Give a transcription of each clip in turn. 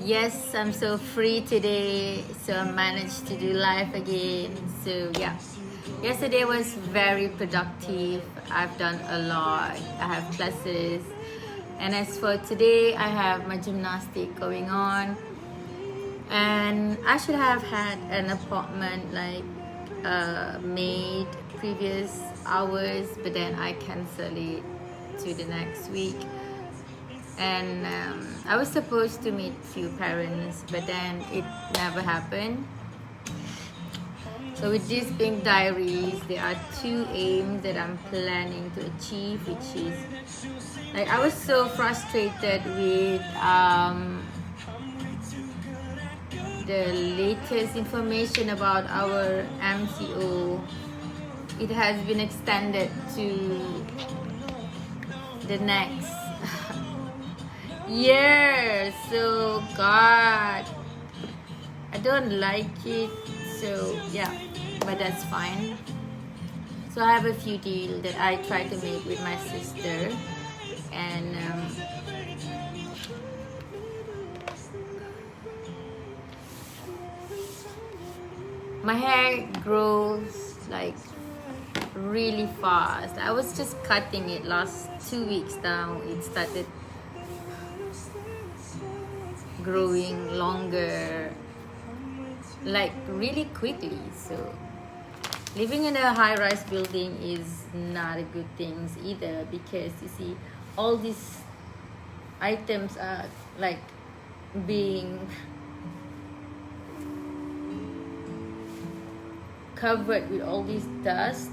Yes, I'm so free today, so I managed to do live again. So yeah, yesterday was very productive. I've done a lot. I have classes, and as for today, I have my gymnastic going on, and I should have had an appointment made previous hours, but then I cancel it to the next week. And I was supposed to meet few parents, but then it never happened. So with these pink diaries, there are two aims that I'm planning to achieve, which is like I was so frustrated with the latest information about our MCO. It has been extended to the next year. So God, I don't like it. So yeah, but that's fine. So I have a few deals that I try to make with my sister, and my hair grows like really fast. I was just cutting it last 2 weeks now. It started growing longer, like really quickly. So living in a high-rise building is not a good thing either, because you see all these items are like being covered with all this dust.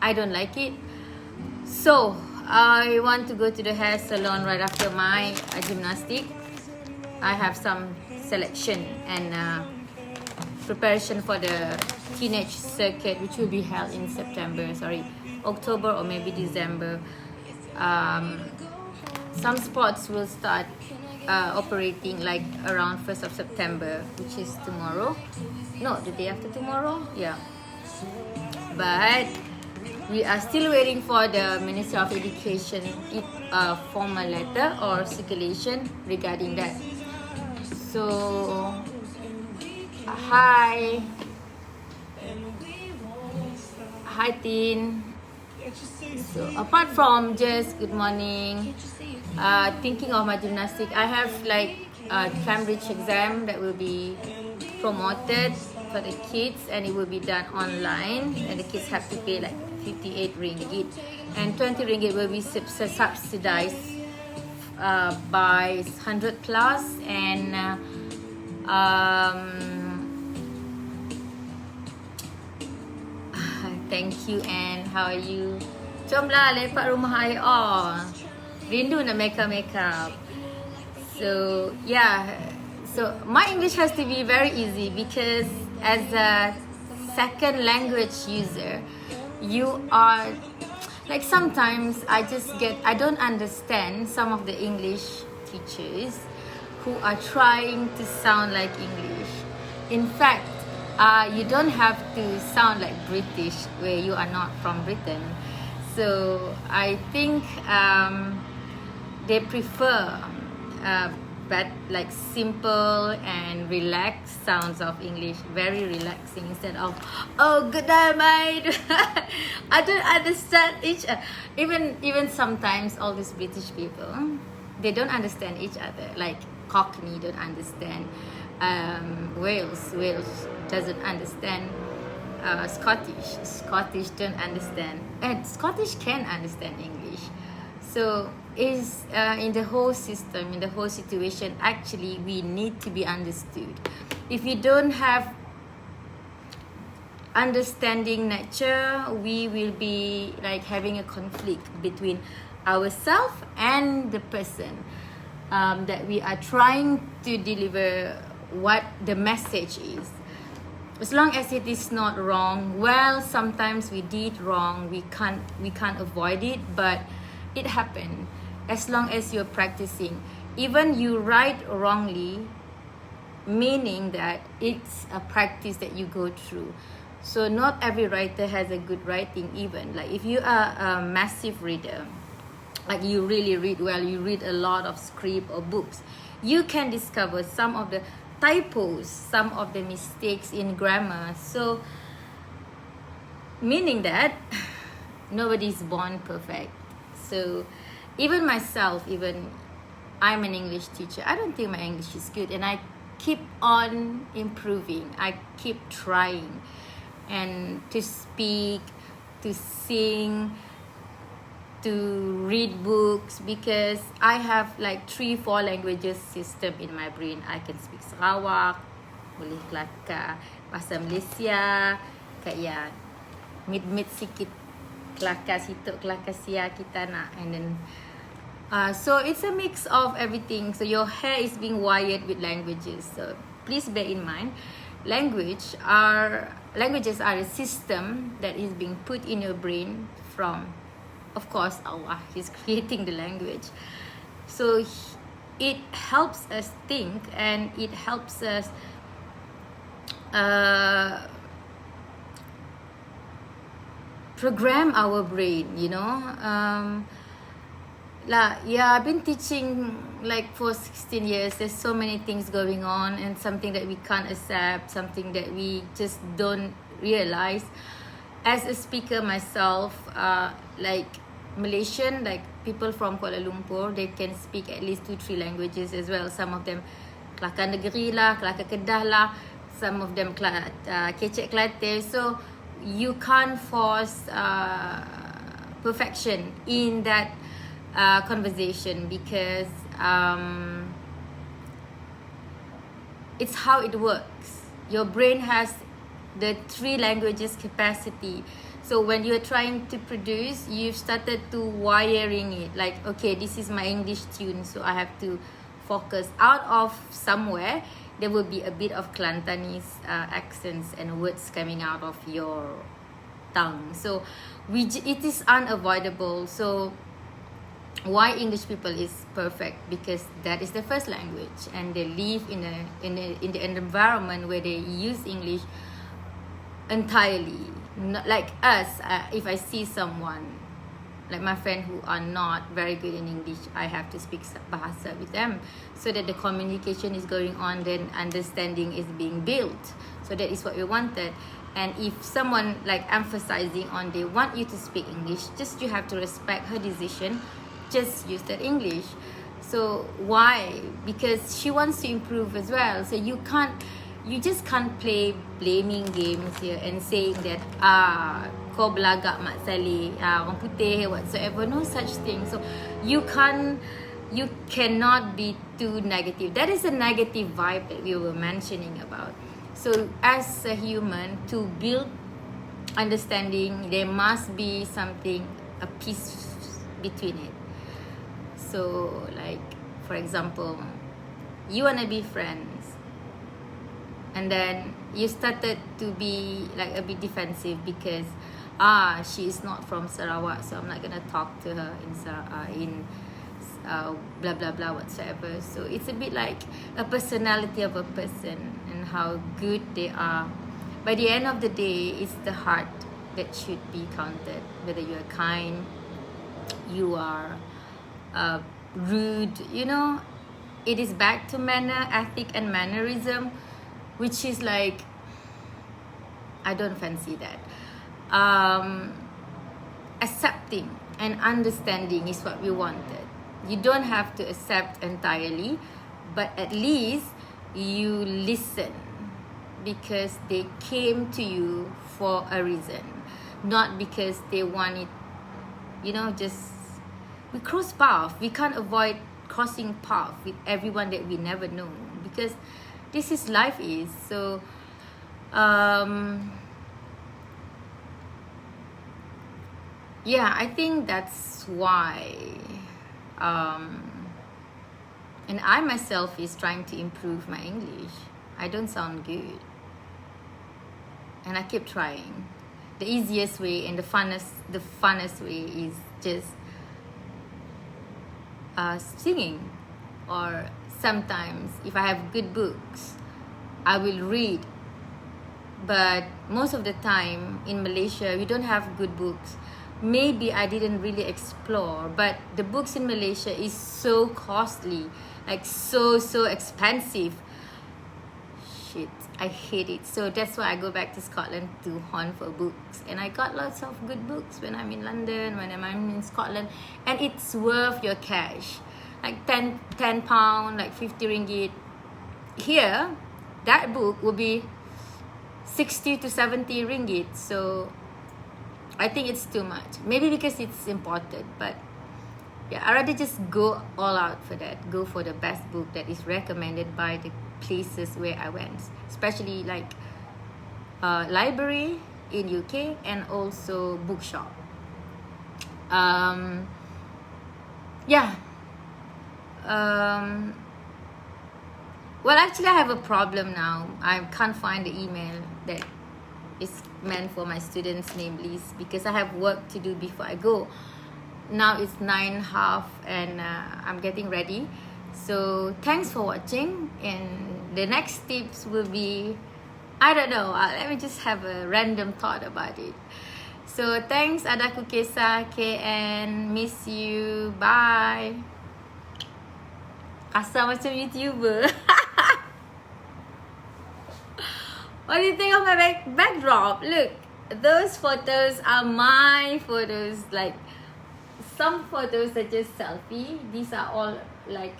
I don't like it. So I want to go to the hair salon right after my gymnastic. I have some selection and preparation for the teenage circuit, which will be held in October or maybe December. Some spots will start operating like around 1st of September, which is tomorrow. No, the day after tomorrow. Yeah. But we are still waiting for the Ministry of Education formal letter or circulation regarding that. So, hi Tin. So apart from just good morning, thinking of my gymnastic, I have like a Cambridge exam that will be promoted for the kids, and it will be done online, and the kids have to pay like 58 ringgit, and 20 ringgit will be subsidized by 100 plus, and thank you. And how are you? Jomlah lepak rumah I. Oh, rindu nak makeup. So yeah, so my English has to be very easy, because as a second language user, you are like, sometimes I don't understand some of the English teachers who are trying to sound like English. In fact, you don't have to sound like British where you are not from Britain. So I think they prefer but like simple and relaxed sounds of English, very relaxing, instead of oh good day mate. I don't understand even sometimes all these British people, they don't understand each other. Like Cockney don't understand Wales doesn't understand Scottish don't understand, and Scottish can understand English. So is in the whole system, in the whole situation, actually we need to be understood. If we don't have understanding nature, we will be like having a conflict between ourselves and the person that we are trying to deliver what the message is. As long as it is not wrong, well, sometimes we did wrong, we can't avoid it, but it happened. As long as you're practicing, even you write wrongly, meaning that it's a practice that you go through. So not every writer has a good writing. Even like if you are a massive reader, like you really read well, you read a lot of script or books, you can discover some of the typos, some of the mistakes in grammar. So meaning that nobody's born perfect. So even myself, even I'm an English teacher, I don't think my English is good, and I keep on improving. I keep trying, and to speak, to sing, to read books, because I have like 3-4 languages system in my brain. I can speak Sarawak, boleh kelakar bahasa Malaysia, kayak mid sikit kelakar situ, kelakar sia kita nak, and then so it's a mix of everything. So your hair is being wired with languages. So please bear in mind, languages are a system that is being put in your brain from, of course, Allah. He's creating the language. So it helps us think, and it helps us program our brain, you know. I've been teaching like for 16 years. There's so many things going on, and something that we can't accept, something that we just don't realize. As a speaker myself, like Malaysian, like people from Kuala Lumpur, they can speak at least 2-3 languages as well. Some of them Kelakar Negeri lah, Kelakar Kedah lah, some of them Kecek Kelantan. So you can't force perfection in that conversation, because it's how it works. Your brain has the 3 languages capacity. So when you're trying to produce, you've started to wiring it like, okay, this is my English tune, so I have to focus. Out of somewhere there will be a bit of Kelantanese accents and words coming out of your tongue. So it is unavoidable. So why English people is perfect? Because that is the first language, and they live in an environment where they use English entirely. Not like us. If I see someone like my friend who are not very good in English, I have to speak bahasa with them, so that the communication is going on, then understanding is being built. So that is what we wanted. And if someone like emphasizing on they want you to speak English, just you have to respect her decision. Just use that English. So why? Because she wants to improve as well. So you just can't play blaming games here and saying that kau belagak Mak Saleh, orang putih, whatsoever. No such thing. So you cannot be too negative. That is a negative vibe that we were mentioning about. So as a human, to build understanding, there must be something, a piece between it. So like, for example, you want to be friends, and then you started to be like a bit defensive because she is not from Sarawak, so I'm not gonna talk to her in blah blah blah whatsoever. So it's a bit like a personality of a person and how good they are. By the end of the day, it's the heart that should be counted. Whether you are kind, you are rude, you know, it is back to manner, ethic and mannerism, which is like, I don't fancy that. Accepting and understanding is what we wanted. You don't have to accept entirely, but at least you listen, because they came to you for a reason, not because they want it, you know. Just we cross paths. We can't avoid crossing paths with everyone that we never know, because this is life is. So yeah, I think that's why and I myself is trying to improve my English. I don't sound good, and I keep trying. The easiest way and the funnest way is just singing, or sometimes if I have good books, I will read. But most of the time in Malaysia, we don't have good books. maybe I didn't really explore. But the books in Malaysia is so costly, like so expensive. Shit, I hate it. So that's why I go back to Scotland to hunt for books, and I got lots of good books when I'm in London, when I'm in Scotland, and it's worth your cash. Like 10 pound, like 50 ringgit. Here, that book will be 60 to 70 ringgit. So I think it's too much. Maybe because it's imported, but yeah, I rather just go all out for that. Go for the best book that is recommended by the places where I went, especially like library in UK and also bookshop. Yeah. Well, actually, I have a problem now. I can't find the email that is meant for my students' name list because I have work to do before I go. Now it's 9:30 and I'm getting ready. So thanks for watching, and the next tips will be, I don't know, let me just have a random thought about it. So thanks, Adaku Kesa, KN, miss you, bye. Kasar macam YouTuber. What do you think of my backdrop? Look, those photos are my photos. Like, some photos are just selfie. These are all like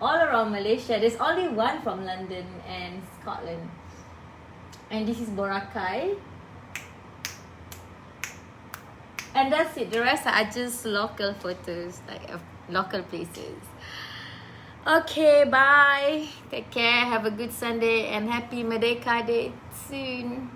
all around Malaysia. There's only one from London and Scotland, and this is Boracay, and that's it. The rest are just local photos, like of local places. Okay, bye. Take care. Have a good Sunday and happy Merdeka Day soon.